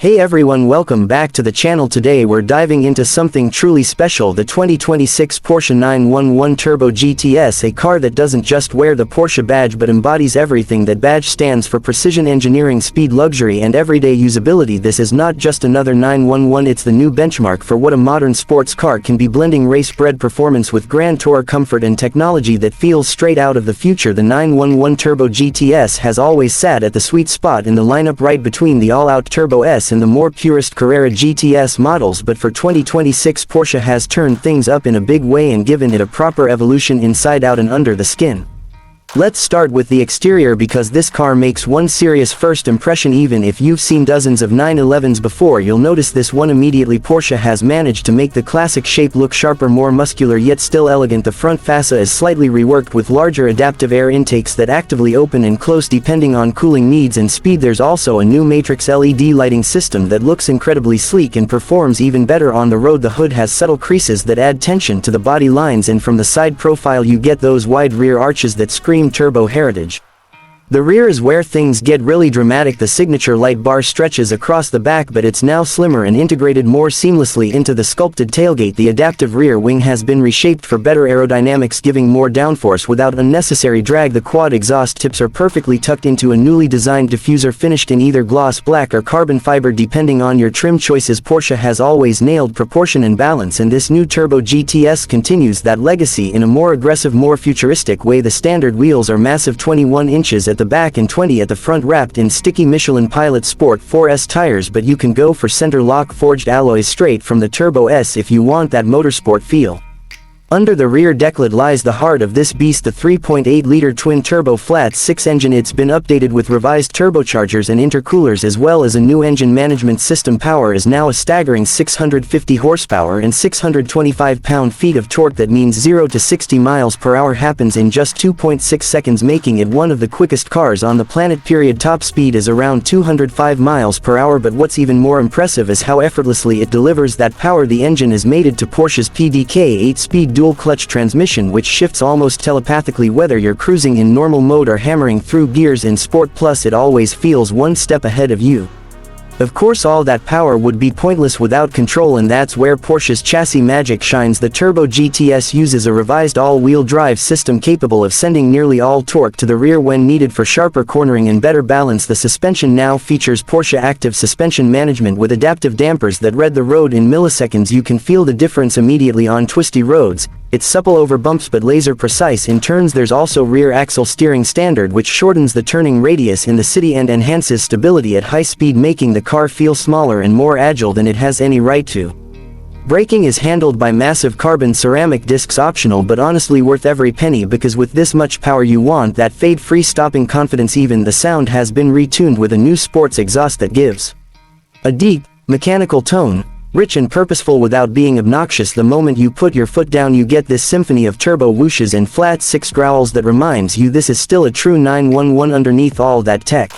Hey everyone, welcome back to the channel. Today we're diving into something truly special, the 2026 Porsche 911 Turbo GTS, a car that doesn't just wear the Porsche badge but embodies everything that badge stands for: precision engineering, speed, luxury, and everyday usability. This is not just another 911, it's the new benchmark for what a modern sports car can be, blending race-bred performance with grand tour comfort and technology that feels straight out of the future. The 911 Turbo GTS has always sat at the sweet spot in the lineup, right between the all-out Turbo S and the more purist Carrera GTS models, but for 2026 Porsche has turned things up in a big way and given it a proper evolution inside out and under the skin. Let's start with the exterior, because this car makes one serious first impression. Even if you've seen dozens of 911s before, you'll notice this one immediately. Porsche has managed to make the classic shape look sharper, more muscular, yet still elegant. The front fascia is slightly reworked with larger adaptive air intakes that actively open and close depending on cooling needs and speed. There's also a new matrix LED lighting system that looks incredibly sleek and performs even better on the road. The hood has subtle creases that add tension to the body lines, and from the side profile you get those wide rear arches that scream turbo heritage. The rear is where things get really dramatic. The signature light bar stretches across the back, but it's now slimmer and integrated more seamlessly into the sculpted tailgate. The adaptive rear wing has been reshaped for better aerodynamics, giving more downforce without unnecessary drag. The quad exhaust tips are perfectly tucked into a newly designed diffuser finished in either gloss black or carbon fiber, depending on your trim choices. Porsche has always nailed proportion and balance, and this new Turbo GTS continues that legacy in a more aggressive, more futuristic way. The standard wheels are massive, 21 inches at the back and 20 at the front, wrapped in sticky Michelin Pilot Sport 4S tires, but you can go for center lock forged alloys straight from the Turbo S if you want that motorsport feel. Under the rear decklid lies the heart of this beast, the 3.8-liter twin-turbo flat-6 engine. It's been updated with revised turbochargers and intercoolers, as well as a new engine management system. Power is now a staggering 650 horsepower and 625 pound-feet of torque. That means 0 to 60 miles per hour happens in just 2.6 seconds, making it one of the quickest cars on the planet. Top speed is around 205 miles per hour, but what's even more impressive is how effortlessly it delivers that power. The engine is mated to Porsche's PDK 8-speed dual-clutch transmission, which shifts almost telepathically whether you're cruising in normal mode or hammering through gears in sport. Plus, it always feels one step ahead of you. Of course, all that power would be pointless without control, and that's where Porsche's chassis magic shines. The Turbo GTS uses a revised all-wheel drive system capable of sending nearly all torque to the rear when needed for sharper cornering and better balance. The suspension now features Porsche Active Suspension Management with adaptive dampers that read the road in milliseconds. You can feel the difference immediately on twisty roads. It's supple over bumps but laser precise in turns. There's also rear axle steering standard, which shortens the turning radius in the city and enhances stability at high speed, making the car feel smaller and more agile than it has any right to. Braking is handled by massive carbon ceramic discs, optional but honestly worth every penny, because with this much power you want that fade-free stopping confidence. Even the sound has been retuned with a new sports exhaust that gives a deep, mechanical tone, rich and purposeful without being obnoxious. The moment you put your foot down you get this symphony of turbo whooshes and flat six growls that reminds you this is still a true 911 underneath all that tech.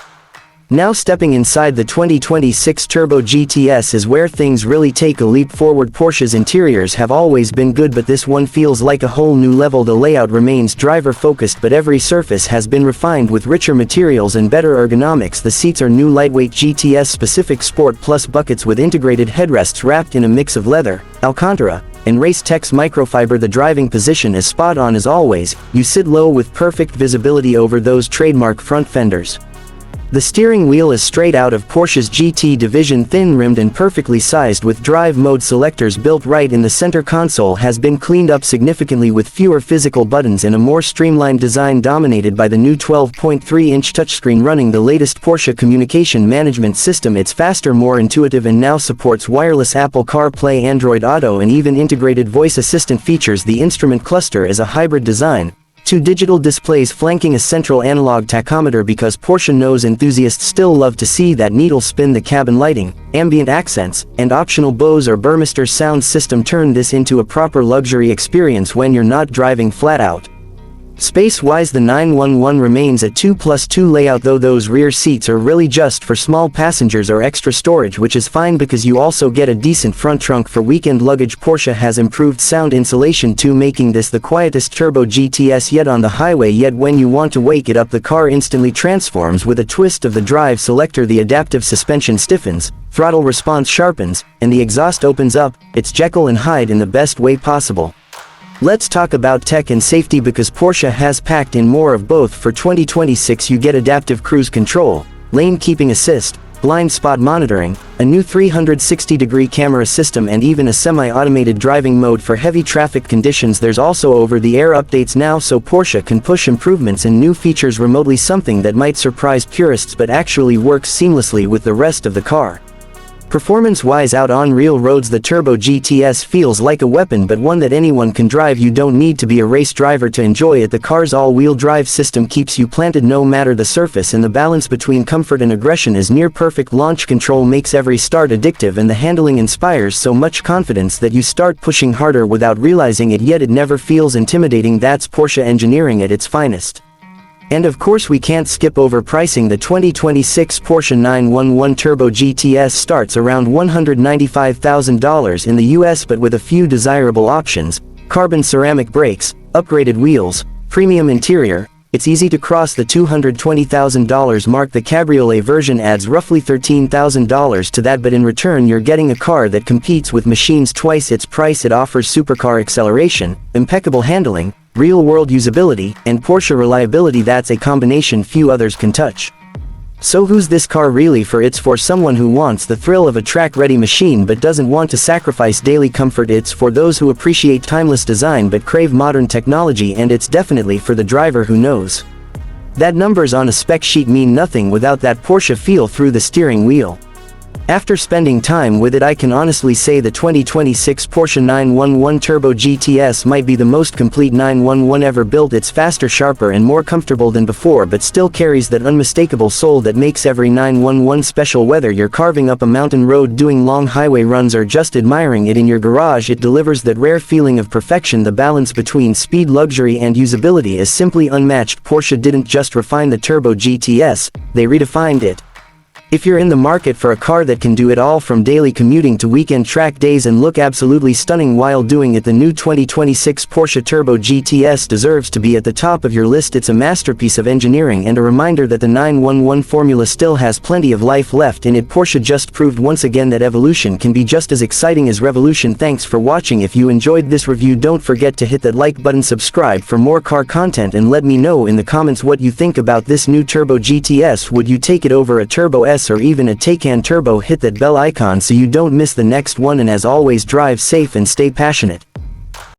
Now stepping inside the 2026 Turbo GTS is where things really take a leap forward. Porsche's interiors have always been good, but this one feels like a whole new level. The layout remains driver-focused, but every surface has been refined with richer materials and better ergonomics. The seats are new lightweight GTS-specific Sport Plus buckets with integrated headrests wrapped in a mix of leather, Alcantara, and Race Tech's microfiber. The driving position is spot on as always. You sit low with perfect visibility over those trademark front fenders. The steering wheel is straight out of Porsche's GT division, thin-rimmed and perfectly sized with drive mode selectors built right in the center. Console has been cleaned up significantly with fewer physical buttons and a more streamlined design dominated by the new 12.3-inch touchscreen running the latest Porsche communication management system. It's faster, more intuitive, and now supports wireless Apple CarPlay, Android Auto, and even integrated voice assistant features. The instrument cluster is a hybrid design, two digital displays flanking a central analog tachometer, because Porsche knows enthusiasts still love to see that needle spin. The cabin lighting, ambient accents, and optional Bose or Burmester sound system turn this into a proper luxury experience when you're not driving flat out. Space-wise, the 911 remains a 2+2 layout, though those rear seats are really just for small passengers or extra storage, which is fine because you also get a decent front trunk for weekend luggage. Porsche has improved sound insulation too, making this the quietest turbo GTS yet on the highway, yet when you want to wake it up the car instantly transforms. With a twist of the drive selector, the adaptive suspension stiffens, throttle response sharpens, and the exhaust opens up. It's Jekyll and Hyde in the best way possible. Let's talk about tech and safety, because Porsche has packed in more of both. For 2026 you get adaptive cruise control, lane keeping assist, blind spot monitoring, a new 360-degree camera system, and even a semi-automated driving mode for heavy traffic conditions. There's also over-the-air updates now, so Porsche can push improvements and new features remotely, something that might surprise purists but actually works seamlessly with the rest of the car. Performance-wise, out on real roads the Turbo GTS feels like a weapon, but one that anyone can drive. You don't need to be a race driver to enjoy it. The car's all-wheel drive system keeps you planted no matter the surface, and the balance between comfort and aggression is near perfect. Launch control makes every start addictive, and the handling inspires so much confidence that you start pushing harder without realizing it, yet it never feels intimidating. That's Porsche engineering at its finest. And of course we can't skip over pricing. The 2026 Porsche 911 Turbo GTS starts around $195,000 in the US, but with a few desirable options: carbon ceramic brakes, upgraded wheels, premium interior. It's easy to cross the $220,000 mark. The cabriolet version adds roughly $13,000 to that, but in return you're getting a car that competes with machines twice its price. It offers supercar acceleration, impeccable handling, real-world usability, and Porsche reliability. That's a combination few others can touch. So who's this car really for? It's for someone who wants the thrill of a track-ready machine but doesn't want to sacrifice daily comfort. It's for those who appreciate timeless design but crave modern technology, and it's definitely for the driver who knows that numbers on a spec sheet mean nothing without that Porsche feel through the steering wheel. After spending time with it, I can honestly say the 2026 Porsche 911 Turbo GTS might be the most complete 911 ever built. It's faster, sharper, and more comfortable than before, but still carries that unmistakable soul that makes every 911 special. Whether you're carving up a mountain road, doing long highway runs, or just admiring it in your garage, it delivers that rare feeling of perfection. The balance between speed, luxury, and usability is simply unmatched. Porsche didn't just refine the Turbo GTS, they redefined it. If you're in the market for a car that can do it all, from daily commuting to weekend track days, and look absolutely stunning while doing it, the new 2026 Porsche Turbo GTS deserves to be at the top of your list. It's a masterpiece of engineering and a reminder that the 911 formula still has plenty of life left in it. Porsche just proved once again that evolution can be just as exciting as revolution. Thanks for watching. If you enjoyed this review, don't forget to hit that like button, subscribe for more car content, and let me know in the comments what you think about this new Turbo GTS. Would you take it over a Turbo S or even a Taycan Turbo? Hit that bell icon so you don't miss the next one, and as always, drive safe and stay passionate.